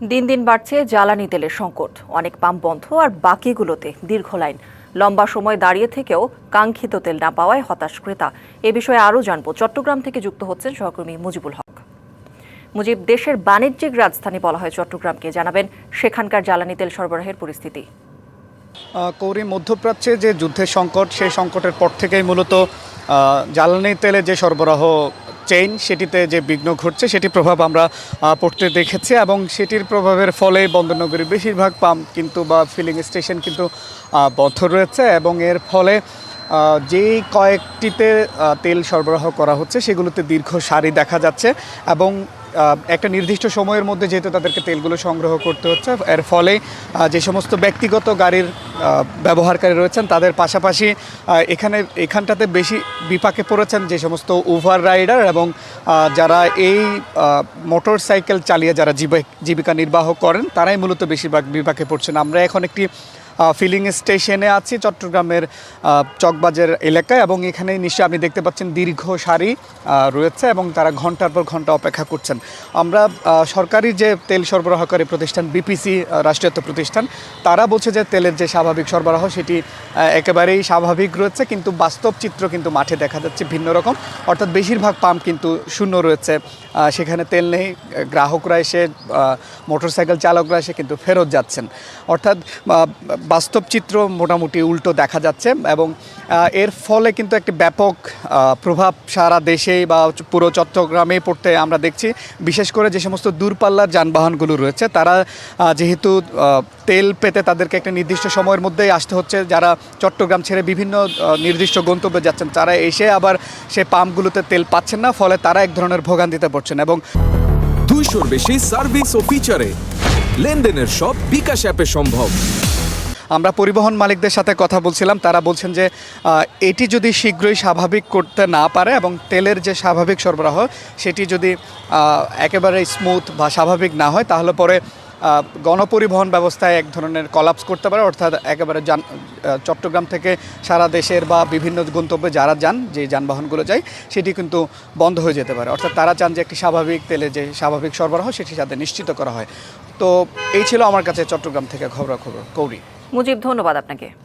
দিন দিন বাড়ছে জ্বালানি তেলের সংকট। অনেক পাম্প বন্ধ আর বাকিগুলোতে দীর্ঘ লাইন। লম্বা সময় দাঁড়িয়ে থেকেও কাঙ্ক্ষিত তেল না পাওয়ায় হতাশ ক্রেতা। এ বিষয়ে আরও জানবো, চট্টগ্রাম থেকে যুক্ত হচ্ছেন সহকর্মী মুজিবুল হক। মুজিব, দেশের বাণিজ্যিক রাজধানী বলা হয় চট্টগ্রামকে, জানাবেন সেখানকার জ্বালানি তেল সরবরাহের পরিস্থিতি। কৌরি, মধ্যপ্রাচ্যে যে যুদ্ধের সংকট, সেই সংকটের পর থেকেই মূলত জ্বালানি তেলে যে সরবরাহ চেইন সেটিতে যে বিঘ্ন ঘটছে সেটি প্রভাব আমরা পড়তে দেখেছি, এবং সেটির প্রভাবের ফলে বন্দরনগরীর বেশিরভাগ পাম্প কিন্তু বা ফিলিং স্টেশন কিন্তু বন্ধ রয়েছে, এবং এর ফলে যেই কয়েকটিতে তেল সরবরাহ করা হচ্ছে সেগুলোতে দীর্ঘ সারি দেখা যাচ্ছে, এবং একটা নির্দিষ্ট সময়ের মধ্যে যেহেতু তাদেরকে তেলগুলো সংগ্রহ করতে হচ্ছে, এর ফলে যে সমস্ত ব্যক্তিগত গাড়ির ব্যবহারকারী রয়েছেন তাদের পাশাপাশি এখানটাতে বেশি বিপাকে পড়েছেন যে সমস্ত ওভার রাইডার এবং যারা এই মোটর সাইকেল চালিয়ে যারা জীবিকা নির্বাহ করেন, তারাই মূলত বেশিরভাগ বিপাকে পড়ছেন। আমরা এখন একটি ফিলিং স্টেশনে আছি চট্টগ্রামের চকবাজার এলাকায়, এবং এখানে নিশ্চয়ই আপনি দেখতে পাচ্ছেন দীর্ঘ সারি রয়েছে এবং তারা ঘন্টার পর ঘন্টা অপেক্ষা করছেন। আমরা সরকারি যে তেল সরবরাহকারী প্রতিষ্ঠান বিপিসি রাষ্ট্রায়ত্ত প্রতিষ্ঠান, তারা বলছে যে তেলের যে স্বাভাবিক সরবরাহ সেটি একেবারেই স্বাভাবিক রয়েছে, কিন্তু বাস্তব চিত্র কিন্তু মাঠে দেখা যাচ্ছে ভিন্ন রকম। অর্থাৎ বেশিরভাগ পাম্প কিন্তু শূন্য রয়েছে, সেখানে তেল নেই, গ্রাহকরা এসে মোটরসাইকেল চালকরা এসে কিন্তু ফেরত যাচ্ছেন। অর্থাৎ বাস্তব চিত্র মোটামুটি উল্টো দেখা যাচ্ছে, এবং এর ফলে কিন্তু একটি ব্যাপক প্রভাব সারা দেশেই বা পুরো চট্টগ্রামে পড়তে আমরা দেখছি। বিশেষ করে যে সমস্ত দূরপাল্লার যানবাহনগুলো রয়েছে, তারা যেহেতু তেল পেতে তাদেরকে একটা নির্দিষ্ট সময়ের মধ্যেই আসতে হচ্ছে, যারা চট্টগ্রাম ছেড়ে বিভিন্ন নির্দিষ্ট গন্তব্যে যাচ্ছেন তারা এসে আবার সেই পাম্পগুলোতে তেল পাচ্ছেন না, ফলে তারা এক ধরনের ভোগান্তিতে পড়ছেন। এবং 200-র বেশি সার্ভিস ও ফিচারে লেনদেনের সব বিকাশ অ্যাপে সম্ভব। আমরা পরিবহন মালিকদের সাথে কথা বলছিলাম, তারা বলছেন যে এটি যদি শীঘ্রই স্বাভাবিক করতে না পারে এবং তেলের যে স্বাভাবিক সরবরাহ সেটি যদি একেবারে স্মুথ বা স্বাভাবিক না হয়, তাহলে পরে গণপরিবহন ব্যবস্থায় এক ধরনের কলাপস করতে পারে। অর্থাৎ একেবারে চট্টগ্রাম থেকে সারা দেশের বা বিভিন্ন গন্তব্যে যারা যান, যে যানবাহনগুলো যায়, সেটি কিন্তু বন্ধ হয়ে যেতে পারে। অর্থাৎ তারা চান যে একটি স্বাভাবিক তেলের যে স্বাভাবিক সরবরাহ সেটি যাতে নিশ্চিত করা হয়। তো এই ছিল আমার কাছে চট্টগ্রাম থেকে খবরাখবর। কৌরি। মুজিব, ধন্যবাদ আপনাকে।